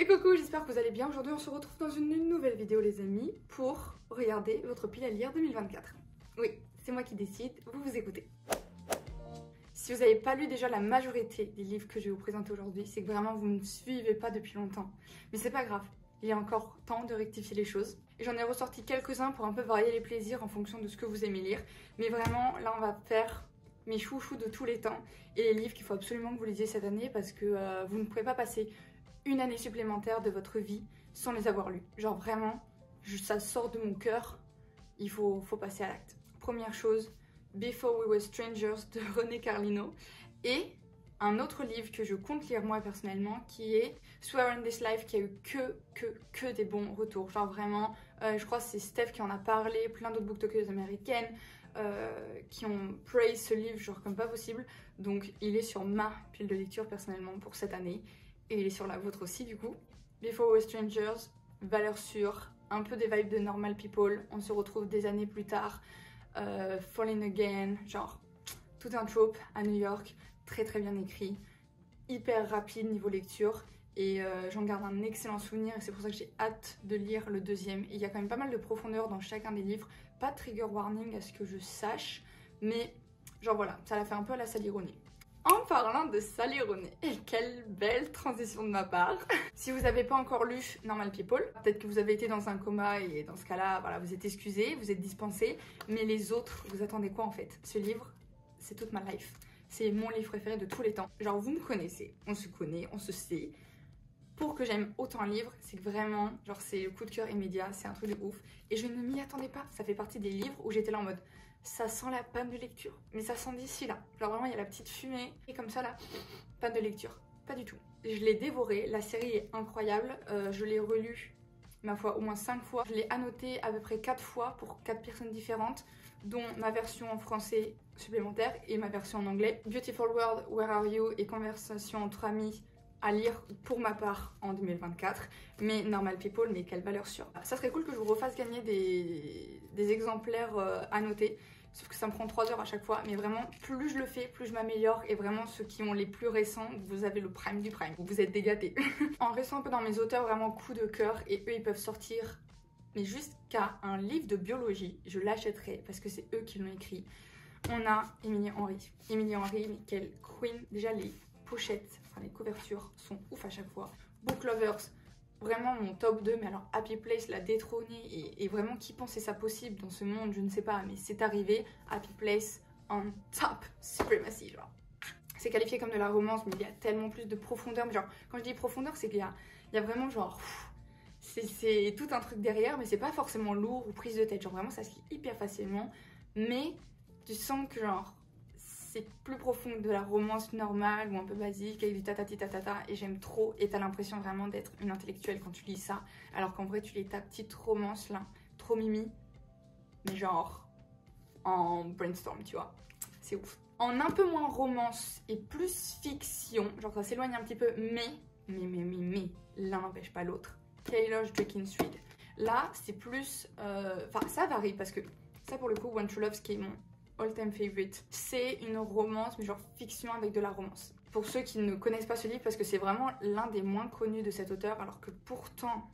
Et coucou, j'espère que vous allez bien. Aujourd'hui on se retrouve dans une nouvelle vidéo les amis pour regarder votre pile à lire 2024. Oui, c'est moi qui décide, vous écoutez. Si vous n'avez pas lu déjà la majorité des livres que je vais vous présenter aujourd'hui, c'est que vraiment vous ne me suivez pas depuis longtemps. Mais c'est pas grave, il y a encore temps de rectifier les choses. Et j'en ai ressorti quelques-uns pour un peu varier les plaisirs en fonction de ce que vous aimez lire. Mais vraiment, là on va faire mes chouchous de tous les temps et les livres qu'il faut absolument que vous lisiez cette année parce que vous ne pouvez pas passer une année supplémentaire de votre vie sans les avoir lus. Genre vraiment, ça sort de mon cœur, il faut passer à l'acte. Première chose, Before We Were Strangers de René Carlino et un autre livre que je compte lire moi personnellement qui est Swear in This Life qui a eu que des bons retours. Genre vraiment, je crois que c'est Steph qui en a parlé, plein d'autres booktokers américaines qui ont praise ce livre genre comme pas possible. Donc il est sur ma pile de lecture personnellement pour cette année. Et il est sur la vôtre aussi du coup. Before We Were Strangers, valeur sûre, un peu des vibes de Normal People, on se retrouve des années plus tard, Falling Again, genre tout un trope à New York, très bien écrit, hyper rapide niveau lecture et j'en garde un excellent souvenir et c'est pour ça que j'ai hâte de lire le deuxième. Et il y a quand même pas mal de profondeur dans chacun des livres, pas de trigger warning à ce que je sache, mais genre voilà, ça l'a fait un peu à la Salironé. En parlant de Salironé, et quelle belle transition de ma part. Si vous n'avez pas encore lu Normal People, peut-être que vous avez été dans un coma et dans ce cas-là, voilà, vous êtes excusé, vous êtes dispensé. Mais les autres, vous attendez quoi en fait? Ce livre, c'est toute ma life. C'est mon livre préféré de tous les temps. Genre vous me connaissez, on se connaît, on se sait. Pour que j'aime autant un livre, c'est que vraiment, genre c'est le coup de cœur immédiat, c'est un truc de ouf. Et je ne m'y attendais pas. Ça fait partie des livres où j'étais là en mode... Ça sent la panne de lecture, mais ça sent d'ici là. Genre vraiment il y a la petite fumée et comme ça là, panne de lecture, pas du tout. Je l'ai dévoré, la série est incroyable, je l'ai relu ma foi au moins 5 fois. Je l'ai annoté à peu près 4 fois pour 4 personnes différentes, dont ma version en français supplémentaire et ma version en anglais. Beautiful World, Where Are You et Conversation entre amis à lire pour ma part en 2024, mais Normal People, mais quelle valeur sûre. Ça serait cool que je vous refasse gagner des exemplaires annotés, sauf que ça me prend 3 heures à chaque fois, mais vraiment plus je le fais, plus je m'améliore et vraiment ceux qui ont les plus récents, vous avez le prime du prime, vous êtes dégâtés. En restant un peu dans mes auteurs vraiment coup de cœur et eux ils peuvent sortir, mais jusqu'à un livre de biologie, je l'achèterai parce que c'est eux qui l'ont écrit. On a Émilie Henry. Émilie Henry, mais quelle queen, déjà les pochettes, enfin les couvertures sont ouf à chaque fois. Book Lovers, vraiment mon top 2, mais alors Happy Place l'a détrôné et vraiment qui pensait ça possible dans ce monde, je ne sais pas, mais c'est arrivé. Happy Place on top, supremacy, genre. C'est qualifié comme de la romance, mais il y a tellement plus de profondeur. Mais genre, quand je dis profondeur, c'est qu'il y a vraiment genre... C'est tout un truc derrière, mais c'est pas forcément lourd ou prise de tête. Genre vraiment, ça se lit hyper facilement, mais tu sens que genre... c'est plus profond que de la romance normale ou un peu basique avec du tatati tatata et j'aime trop et t'as l'impression vraiment d'être une intellectuelle quand tu lis ça alors qu'en vrai tu lis ta petite romance là, trop mimi mais genre en brainstorm tu vois, c'est ouf. En un peu moins romance et plus fiction, genre ça s'éloigne un petit peu mais l'un n'empêche pas l'autre. Taylor's Drinking Street. Là c'est plus, enfin ça varie parce que ça pour le coup One True Love, ce qui est mon all-time favorite, c'est une romance, mais genre fiction avec de la romance. Pour ceux qui ne connaissent pas ce livre, parce que c'est vraiment l'un des moins connus de cet auteur, alors que pourtant,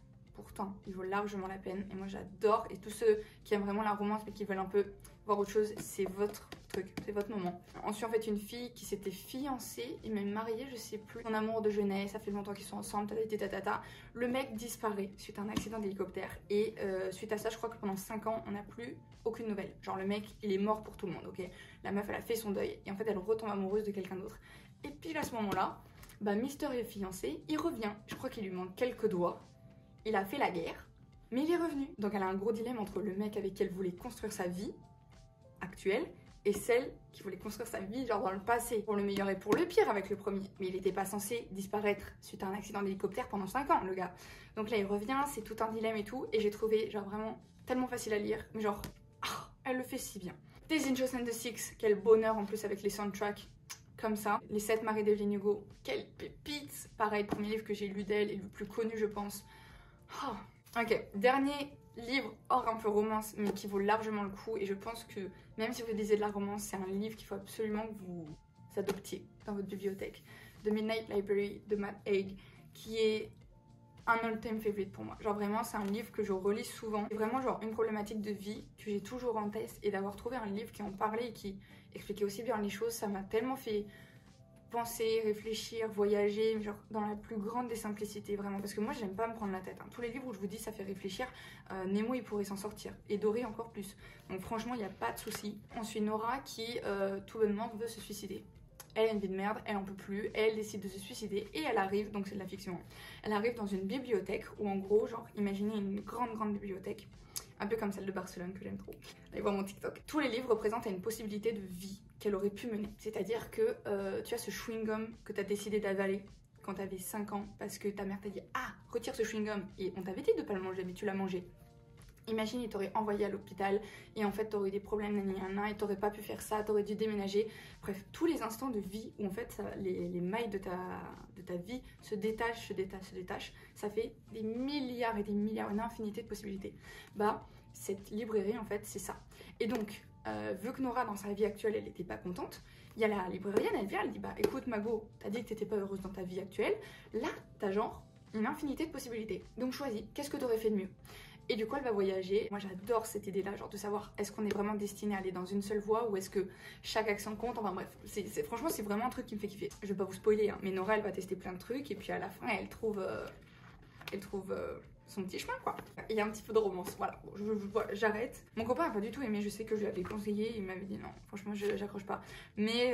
il vaut largement la peine. Et moi j'adore, et tous ceux qui aiment vraiment la romance, mais qui veulent un peu voir autre chose, c'est votre truc, c'est votre moment. On suit en fait une fille qui s'était fiancée et même mariée, je sais plus, en amour de jeunesse, ça fait longtemps qu'ils sont ensemble, tatata. Le mec disparaît suite à un accident d'hélicoptère, et suite à ça, je crois que pendant 5 ans, on n'a plus aucune nouvelle. Genre le mec, il est mort pour tout le monde, ok? La meuf, elle a fait son deuil, et en fait, elle retombe amoureuse de quelqu'un d'autre. Et puis à ce moment-là, bah Mister est fiancé, il revient. Je crois qu'il lui manque quelques doigts. Il a fait la guerre, mais il est revenu. Donc elle a un gros dilemme entre le mec avec qui elle voulait construire sa vie actuelle et celle qui voulait construire sa vie genre dans le passé, pour le meilleur et pour le pire avec le premier. Mais il n'était pas censé disparaître suite à un accident d'hélicoptère pendant 5 ans, le gars. Donc là il revient, c'est tout un dilemme et tout, et j'ai trouvé genre vraiment tellement facile à lire, mais genre, elle le fait si bien. Days in Chosen the Six, quel bonheur en plus avec les soundtracks comme ça. Les 7 maris d'Evelyn Hugo, quelle pépite. Pareil, premier livre que j'ai lu d'elle et le plus connu je pense. Oh. Ok, dernier livre hors un peu romance mais qui vaut largement le coup et je pense que même si vous lisez de la romance, c'est un livre qu'il faut absolument que vous adoptiez dans votre bibliothèque. The Midnight Library de Matt Haig, qui est un all-time favorite pour moi. Genre vraiment, c'est un livre que je relis souvent. C'est vraiment genre une problématique de vie que j'ai toujours en tête. Et d'avoir trouvé un livre qui en parlait et qui expliquait aussi bien les choses, ça m'a tellement fait penser, réfléchir, voyager, genre dans la plus grande des simplicités, vraiment. Parce que moi, j'aime pas me prendre la tête. Hein. Tous les livres où je vous dis ça fait réfléchir, Nemo, il pourrait s'en sortir. Et Dory encore plus. Donc franchement, il n'y a pas de souci. On suit Nora qui, tout bonnement, veut se suicider. Elle a une vie de merde, elle en peut plus, elle décide de se suicider et elle arrive, donc c'est de la fiction, elle arrive dans une bibliothèque où en gros, genre, imaginez une grande bibliothèque, un peu comme celle de Barcelone que j'aime trop. Allez voir mon TikTok. Tous les livres représentent une possibilité de vie qu'elle aurait pu mener. C'est-à-dire que tu as ce chewing-gum que tu as décidé d'avaler quand tu avais 5 ans parce que ta mère t'a dit « Ah, retire ce chewing-gum » et on t'avait dit de pas le manger mais tu l'as mangé. Imagine, il t'aurait envoyé à l'hôpital et en fait t'aurais eu des problèmes et t'aurais pas pu faire ça, t'aurais dû déménager. Bref, tous les instants de vie où en fait les mailles de ta vie se détachent, ça fait des milliards et des milliards, une infinité de possibilités. Bah, cette librairie en fait, c'est ça. Et donc, vu que Nora dans sa vie actuelle, elle était pas contente, il y a la librairienne, elle vient, elle dit bah écoute Mago, t'as dit que t'étais pas heureuse dans ta vie actuelle, là t'as genre une infinité de possibilités. Donc choisis, qu'est-ce que t'aurais fait de mieux? Et du coup elle va voyager. Moi j'adore cette idée là, genre de savoir est-ce qu'on est vraiment destiné à aller dans une seule voie ou est-ce que chaque action compte. Enfin bref, franchement c'est vraiment un truc qui me fait kiffer. Je vais pas vous spoiler hein, mais Nora elle va tester plein de trucs et puis à la fin elle trouve son petit chemin quoi. Il y a un petit peu de romance, voilà, bon, j'arrête. Mon copain a pas du tout aimé, je sais que je lui avais conseillé, il m'avait dit non, franchement j'accroche pas. Mais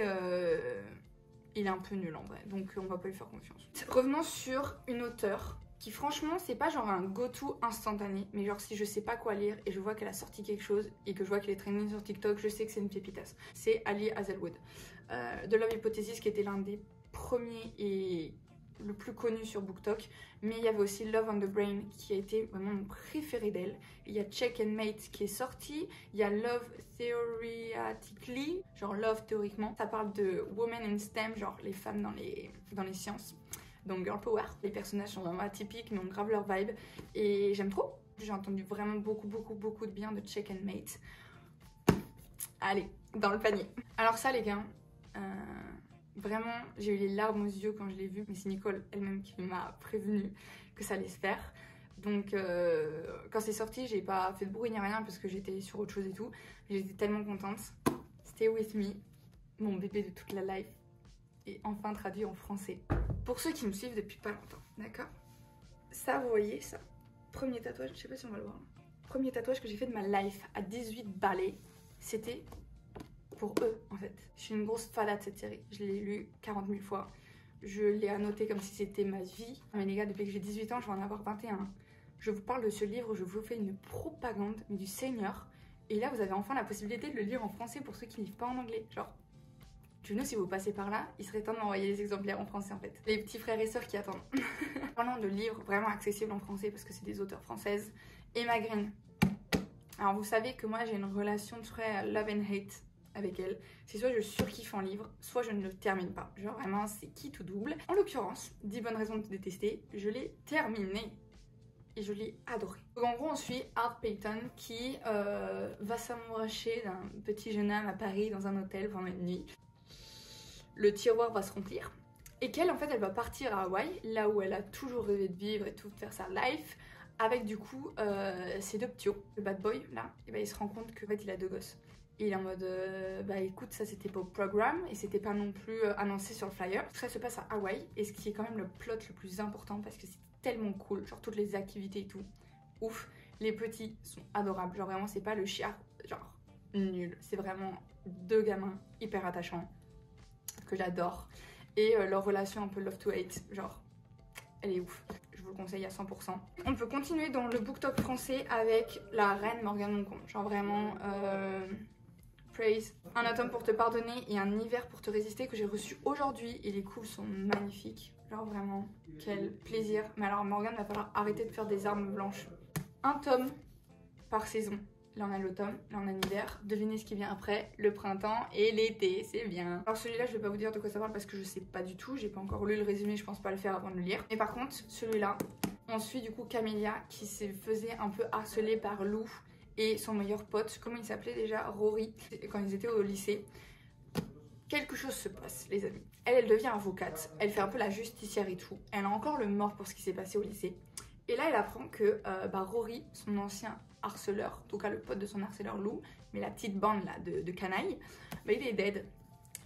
il est un peu nul en vrai, donc on va pas lui faire confiance. Revenons sur une auteure qui franchement c'est pas genre un go-to instantané, mais genre si je sais pas quoi lire et je vois qu'elle a sorti quelque chose et que je vois qu'elle est trending sur TikTok, je sais que c'est une pépitas. C'est Ali Hazelwood. The Love Hypothesis qui était l'un des premiers et le plus connu sur BookTok, mais il y avait aussi Love on the Brain qui a été vraiment mon préféré d'elle. Il y a Check and Mate qui est sorti, il y a Love Theoretically, genre Love théoriquement, ça parle de Women in STEM, genre les femmes dans les sciences, donc Girl Power. Les personnages sont vraiment atypiques mais on grave leur vibe et j'aime trop. J'ai entendu vraiment beaucoup de bien de Check and Mate. Allez, dans le panier. Alors ça les gars, vraiment, j'ai eu les larmes aux yeux quand je l'ai vu, mais c'est Nicole elle-même qui m'a prévenu que ça allait se faire. Donc, quand c'est sorti, j'ai pas fait de bruit ni rien parce que j'étais sur autre chose et tout. J'étais tellement contente. Stay With Me, mon bébé de toute la life, est enfin traduit en français. Pour ceux qui me suivent depuis pas longtemps, d'accord? Ça, vous voyez, ça. Premier tatouage, je sais pas si on va le voir. Là. Premier tatouage que j'ai fait de ma life à 18 balais, c'était pour eux en fait. Je suis une grosse fada de cette série, je l'ai lu 40 000 fois, je l'ai annoté comme si c'était ma vie. Mais les gars, depuis que j'ai 18 ans, je vais en avoir 21. Je vous parle de ce livre, je vous fais une propagande, mais du Seigneur. Et là, vous avez enfin la possibilité de le lire en français pour ceux qui ne lisent pas en anglais. Genre, Juno, si vous passez par là, il serait temps de m'envoyer les exemplaires en français en fait. Les petits frères et sœurs qui attendent. Parlons de livres vraiment accessibles en français parce que c'est des auteurs françaises. Emma Green. Alors vous savez que moi j'ai une relation très love and hate avec elle. C'est soit je surkiffe un livre, soit je ne le termine pas. Genre vraiment c'est qui tout double. En l'occurrence, 10 bonnes raisons de te détester, je l'ai terminé. Et je l'ai adoré. Donc en gros on suit Art Payton qui va s'amouracher d'un petit jeune homme à Paris dans un hôtel pendant une nuit. Le tiroir va se remplir. Et qu'elle en fait elle va partir à Hawaï, là où elle a toujours rêvé de vivre et tout, de faire sa life. Avec du coup ses deux ptios. Le bad boy là, et ben, il se rend compte qu'en fait il a 2 gosses. Et il est en mode bah écoute, ça c'était pas au programme et c'était pas non plus annoncé sur le flyer. Tout ça se passe à Hawaï et ce qui est quand même le plot le plus important parce que c'est tellement cool, genre toutes les activités et tout. Ouf, les petits sont adorables, genre vraiment c'est pas le chiard, genre nul. C'est vraiment 2 gamins hyper attachants que j'adore. Et leur relation un peu love to hate, genre elle est ouf. Je vous le conseille à 100%. On peut continuer dans le BookTok français avec la reine Morgane Moncombe. Genre vraiment, praise. Un automne pour te pardonner et un hiver pour te résister que j'ai reçu aujourd'hui. Et les couves sont magnifiques. Genre vraiment, quel plaisir. Mais alors Morgane, va falloir arrêter de faire des armes blanches. Un tome par saison. Là on a l'automne, là on a l'hiver. Devinez ce qui vient après, le printemps et l'été, c'est bien. Alors celui-là je vais pas vous dire de quoi ça parle parce que je sais pas du tout. J'ai pas encore lu le résumé, je pense pas le faire avant de le lire. Mais par contre celui-là, on suit du coup Camélia qui se faisait un peu harceler par Lou et son meilleur pote, comment il s'appelait déjà, Rory, quand ils étaient au lycée. Quelque chose se passe les amis. Elle devient avocate, elle fait un peu la justicière et tout. Elle a encore le mort pour ce qui s'est passé au lycée. Et là elle apprend que Rory, son ancien harceleur, en tout cas le pote de son harceleur Lou, mais la petite bande là de canailles, il est dead.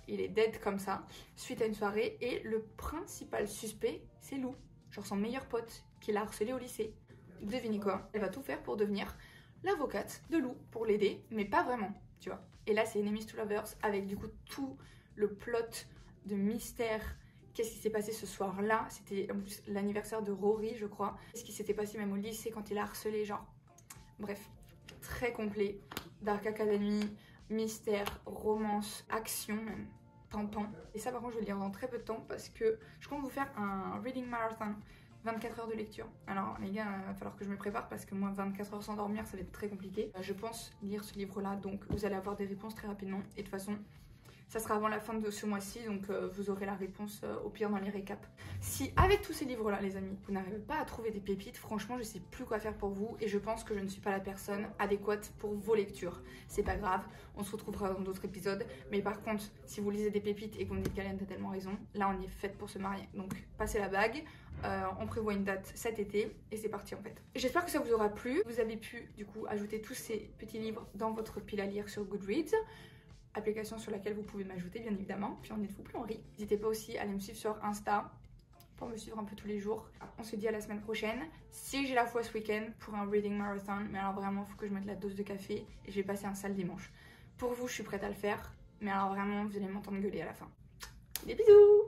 Il est dead comme ça, suite à une soirée, et le principal suspect, c'est Lou, genre son meilleur pote, qui l'a harcelé au lycée. Devinez quoi? Elle va tout faire pour devenir l'avocate de Lou, pour l'aider, mais pas vraiment, tu vois. Et là, c'est Enemies to Lovers, avec du coup tout le plot de mystère. Qu'est-ce qui s'est passé ce soir-là? C'était en plus l'anniversaire de Rory, je crois. Qu'est-ce qui s'était passé même au lycée quand il a harcelé, genre... Bref, très complet. Dark Academy, mystère, romance, action même. Temps. Et ça par contre je vais le lire dans très peu de temps parce que je compte vous faire un reading marathon, 24 heures de lecture. Alors les gars, il va falloir que je me prépare parce que moi 24 heures sans dormir ça va être très compliqué. Je pense lire ce livre là, donc vous allez avoir des réponses très rapidement et de toute façon ça sera avant la fin de ce mois-ci, donc vous aurez la réponse au pire dans les récaps. Si avec tous ces livres-là, les amis, vous n'arrivez pas à trouver des pépites, franchement, je sais plus quoi faire pour vous et je pense que je ne suis pas la personne adéquate pour vos lectures. C'est pas grave, on se retrouvera dans d'autres épisodes. Mais par contre, si vous lisez des pépites et que vous me dites qu'Hélène, t'as tellement raison, là on est faite pour se marier. Donc passez la bague, on prévoit une date cet été et c'est parti en fait. J'espère que ça vous aura plu. Vous avez pu du coup ajouter tous ces petits livres dans votre pile à lire sur Goodreads. Application sur laquelle vous pouvez m'ajouter bien évidemment, puis on est de fou, plus on rit. N'hésitez pas aussi à aller me suivre sur Insta pour me suivre un peu tous les jours. On se dit à la semaine prochaine. Si j'ai la foi ce week-end pour un reading marathon, mais alors vraiment il faut que je mette la dose de café et je vais passer un sale dimanche. Pour vous je suis prête à le faire, mais alors vraiment vous allez m'entendre gueuler à la fin. Des bisous.